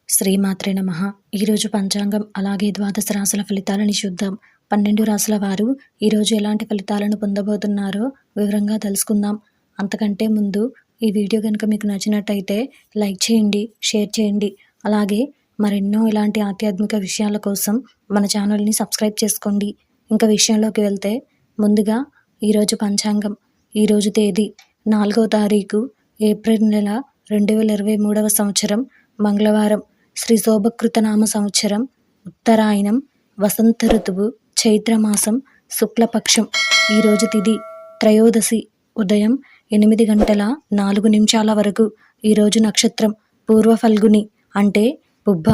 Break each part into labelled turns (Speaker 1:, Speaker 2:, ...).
Speaker 1: శ్రీమాత్రే నమః. ఈరోజు పంచాంగం అలాగే ద్వాదశ రాశుల ఫలితాలని చూద్దాం. 12 రాశుల వారు ఈరోజు ఎలాంటి ఫలితాలను పొందబోతున్నారో వివరంగా తెలుసుకుందాం. అంతకంటే ముందు ఈ వీడియో కనుక మీకు నచ్చినట్టయితే లైక్ చేయండి, షేర్ చేయండి. అలాగే మరెన్నో ఇలాంటి ఆధ్యాత్మిక విషయాల కోసం మన ఛానల్ని సబ్స్క్రైబ్ చేసుకోండి. ఇంకా విషయంలోకి వెళ్తే ముందుగా ఈరోజు పంచాంగం. ఈరోజు తేదీ 4వ తారీఖు ఏప్రిల్ నెల 2023 సంవత్సరం మంగళవారం. శ్రీ శోభకృత నామ సంవత్సరం ఉత్తరాయణం, వసంత ఋతువు, చైత్రమాసం, శుక్లపక్షం. ఈరోజు తిథి త్రయోదశి, ఉదయం 8:04 వరకు. ఈరోజు నక్షత్రం పూర్వ ఫల్గుని అంటే పుబ్బ,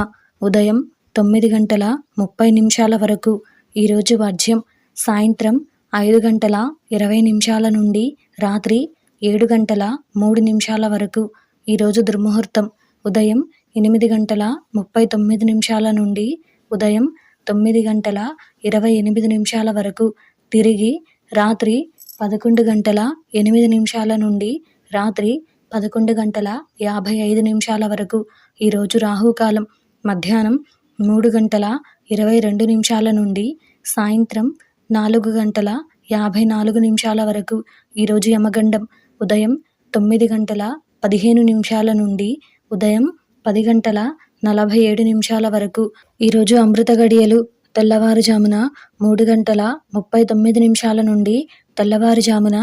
Speaker 1: ఉదయం 9:30 వరకు. ఈరోజు వర్జ్యం సాయంత్రం 5:20 నుండి రాత్రి 7:03 వరకు. ఈరోజు దుర్ముహూర్తం ఉదయం 8:39 నుండి ఉదయం 9:28 వరకు. తిరిగి రాత్రి 11:08 నుండి రాత్రి 11:55 వరకు. ఈరోజు రాహుకాలం మధ్యాహ్నం 3:22 నుండి సాయంత్రం 4:54 వరకు. ఈరోజు యమగండం ఉదయం 9:15 నుండి ఉదయం 10:47 వరకు. ఈరోజు అమృత గడియలు తెల్లవారుజామున 3:39 నుండి తెల్లవారుజామున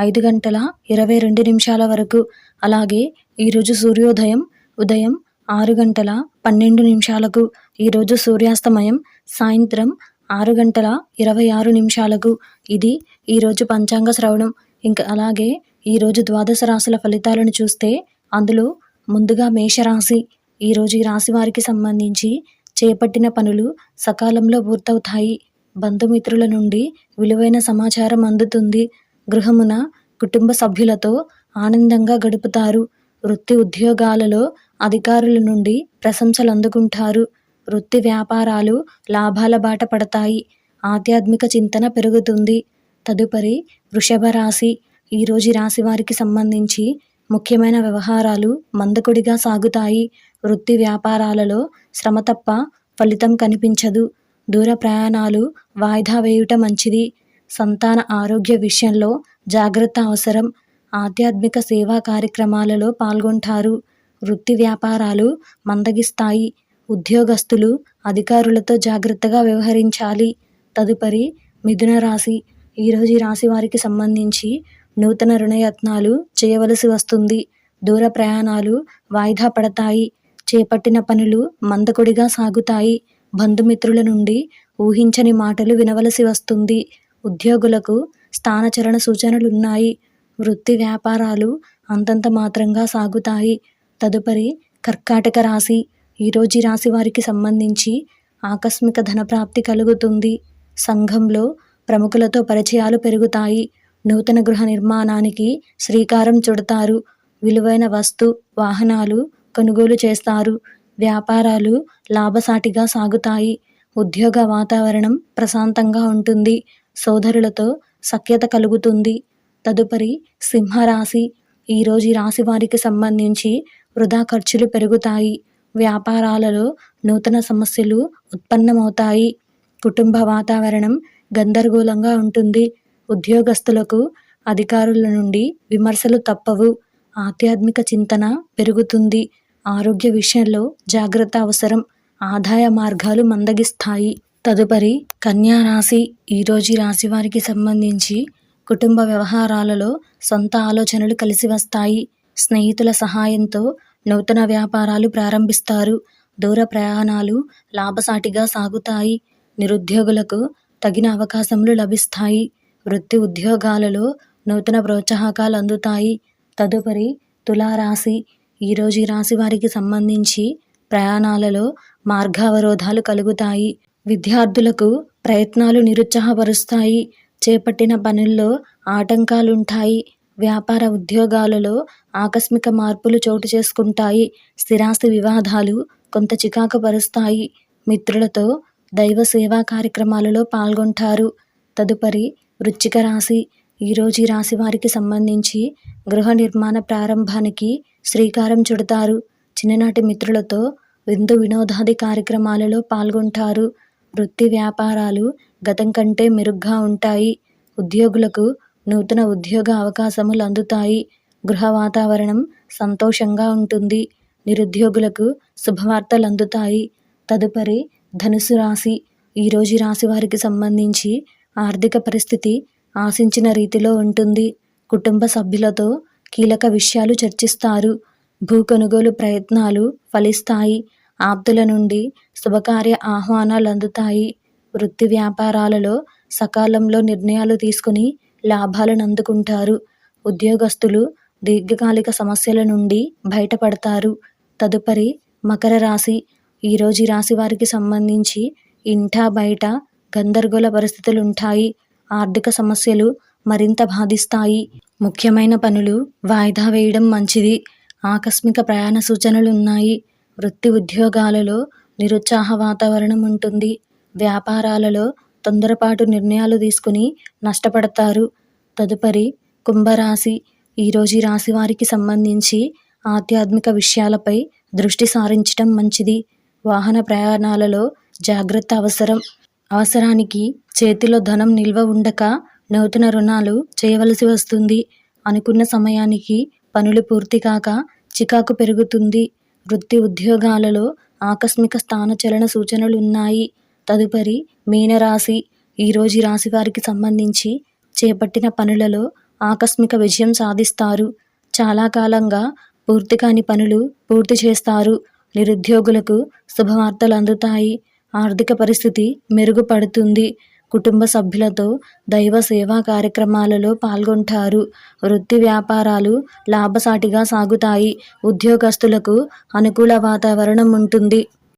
Speaker 1: 5:22 వరకు. అలాగే ఈరోజు సూర్యోదయం ఉదయం 6:12. ఈరోజు సూర్యాస్తమయం సాయంత్రం 6:26. ఇది ఈరోజు పంచాంగ శ్రవణం. ఇంకా అలాగే ఈరోజు ద్వాదశ రాశుల ఫలితాలను చూస్తే అందులో ముందుగా మేషరాశి. ఈరోజు ఈ రాశి వారికి సంబంధించి చేపట్టిన పనులు సకాలంలో పూర్తవుతాయి. బంధుమిత్రుల నుండి విలువైన సమాచారం అందుతుంది. గృహమున కుటుంబ సభ్యులతో ఆనందంగా గడుపుతారు. వృత్తి ఉద్యోగాలలో అధికారుల నుండి ప్రశంసలు అందుకుంటారు. వృత్తి వ్యాపారాలు లాభాల బాట పడతాయి. ఆధ్యాత్మిక చింతన పెరుగుతుంది. తదుపరి వృషభ రాశి. ఈరోజు రాశి వారికి సంబంధించి ముఖ్యమైన వ్యవహారాలు మందకొడిగా సాగుతాయి. వృత్తి వ్యాపారాలలో శ్రమ తప్ప ఫలితం కనిపించదు. దూర ప్రయాణాలు వాయిదా వేయుట మంచిది. సంతాన ఆరోగ్య విషయంలో జాగ్రత్త అవసరం. ఆధ్యాత్మిక సేవా కార్యక్రమాలలో పాల్గొంటారు. వృత్తి వ్యాపారాలు మందగిస్తాయి. ఉద్యోగస్తులు అధికారులతో జాగ్రత్తగా వ్యవహరించాలి. తదుపరి మిథున రాశి. ఈరోజు ఈ రాశి వారికి సంబంధించి నూతన రుణయత్నాలు చేయవలసి వస్తుంది. దూర ప్రయాణాలు వాయిదా పడతాయి. చేపట్టిన పనులు మందకొడిగా సాగుతాయి. బంధుమిత్రుల నుండి ఊహించని మాటలు వినవలసి వస్తుంది. ఉద్యోగులకు స్థానచలన సూచనలున్నాయి. వృత్తి వ్యాపారాలు అంతంత మాత్రంగా సాగుతాయి. తదుపరి కర్కాటక రాశి. ఈరోజు ఈ రాశి వారికి సంబంధించి ఆకస్మిక ధనప్రాప్తి కలుగుతుంది. సంఘంలో ప్రముఖులతో పరిచయాలు పెరుగుతాయి. నూతన గృహ నిర్మాణానికి శ్రీకారం చుడతారు. విలువైన వస్తు వాహనాలు కొనుగోలు చేస్తారు. వ్యాపారాలు లాభసాటిగా సాగుతాయి. ఉద్యోగ వాతావరణం ప్రశాంతంగా ఉంటుంది. సోదరులతో సఖ్యత కలుగుతుంది. తదుపరి సింహరాశి. ఈరోజు ఈ రాశి వారికి సంబంధించి వృధా ఖర్చులు పెరుగుతాయి. వ్యాపారాలలో నూతన సమస్యలు ఉత్పన్నమవుతాయి. కుటుంబ వాతావరణం గందరగోళంగా ఉంటుంది. ఉద్యోగస్తులకు అధికారుల నుండి విమర్శలు తప్పవు. ఆధ్యాత్మిక చింతన పెరుగుతుంది. ఆరోగ్య విషయంలో జాగ్రత్త అవసరం. ఆదాయ మార్గాలు మందగిస్తాయి. తదుపరి కన్యా రాశి. ఈరోజు రాశి వారికి సంబంధించి కుటుంబ వ్యవహారాలలో సొంత ఆలోచనలు కలిసి వస్తాయి. స్నేహితుల సహాయంతో నూతన వ్యాపారాలు ప్రారంభిస్తారు. దూర ప్రయాణాలు లాభసాటిగా సాగుతాయి. నిరుద్యోగులకు తగిన అవకాశములు లభిస్తాయి. వృత్తి ఉద్యోగాలలో నూతన ప్రోత్సాహకాలు అందుతాయి. తదుపరి తులారాశి. ఈరోజు ఈ రాశి వారికి సంబంధించి ప్రయాణాలలో మార్గావరోధాలు కలుగుతాయి. విద్యార్థులకు ప్రయత్నాలు నిరుత్సాహపరుస్తాయి. చేపట్టిన పనుల్లో ఆటంకాలుంటాయి. వ్యాపార ఉద్యోగాలలో ఆకస్మిక మార్పులు చోటు చేసుకుంటాయి. స్థిరాస్తి వివాదాలు కొంత చికాకు పరుస్తాయి. మిత్రులతో దైవ సేవా కార్యక్రమాలలో పాల్గొంటారు. తదుపరి వృశ్చిక రాశి. ఈరోజు ఈ రాశి వారికి సంబంధించి గృహ నిర్మాణ ప్రారంభానికి శ్రీకారం చుడతారు. చిన్ననాటి మిత్రులతో విందు వినోదాది కార్యక్రమాలలో పాల్గొంటారు. వృత్తి వ్యాపారాలు గతం కంటే మెరుగ్గా ఉంటాయి. ఉద్యోగులకు నూతన ఉద్యోగ అవకాశములు అందుతాయి. గృహ వాతావరణం సంతోషంగా ఉంటుంది. నిరుద్యోగులకు శుభవార్తలు అందుతాయి. తదుపరి ధనుసు రాశి. ఈరోజు రాశి వారికి సంబంధించి ఆర్థిక పరిస్థితి ఆశించిన రీతిలో ఉంటుంది. కుటుంబ సభ్యులతో కీలక విషయాలు చర్చిస్తారు. భూ కొనుగోలు ప్రయత్నాలు ఫలిస్తాయి. ఆప్తుల నుండి శుభకార్య ఆహ్వానాలు అందుతాయి. వృత్తి వ్యాపారాలలో సకాలంలో నిర్ణయాలు తీసుకుని లాభాలను అందుకుంటారు. ఉద్యోగస్తులు దీర్ఘకాలిక సమస్యల నుండి బయటపడతారు. తదుపరి మకర రాశి. ఈరోజు రాశి వారికి సంబంధించి ఇంటా బయట గందరగోళ పరిస్థితులు ఉంటాయి. ఆర్థిక సమస్యలు మరింత బాధిస్తాయి. ముఖ్యమైన పనులు వాయిదా వేయడం మంచిది. ఆకస్మిక ప్రయాణ సూచనలు ఉన్నాయి. వృత్తి ఉద్యోగాలలో నిరుత్సాహ వాతావరణం ఉంటుంది. వ్యాపారాలలో తొందరపాటు నిర్ణయాలు తీసుకుని నష్టపడతారు. తదుపరి కుంభరాశి. ఈరోజు రాశి వారికి సంబంధించి ఆధ్యాత్మిక విషయాలపై దృష్టి సారించటం మంచిది. వాహన ప్రయాణాలలో జాగ్రత్త అవసరం. అవసరానికి చేతిలో ధనం నిల్వ ఉండక నూతన రుణాలు చేయవలసి వస్తుంది. అనుకున్న సమయానికి పనులు పూర్తి కాక చికాకు పెరుగుతుంది. వృత్తి ఉద్యోగాలలో ఆకస్మిక స్థానచలన సూచనలు ఉన్నాయి. తదుపరి మీనరాశి. ఈరోజు రాశి వారికి సంబంధించి చేపట్టిన పనులలో ఆకస్మిక విజయం సాధిస్తారు. చాలా కాలంగా పూర్తి కాని పనులు పూర్తి చేస్తారు. నిరుద్యోగులకు శుభవార్తలు అందుతాయి. ఆర్థిక పరిస్థితి మెరుగుపడుతుంది. కుటుంబ సభ్యులతో దైవ సేవా కార్యక్రమాలలో పాల్గొంటారు. వృత్తి వ్యాపారాలు లాభసాటిగా సాగుతాయి. ఉద్యోగస్తులకు అనుకూల వాతావరణం ఉంటుంది.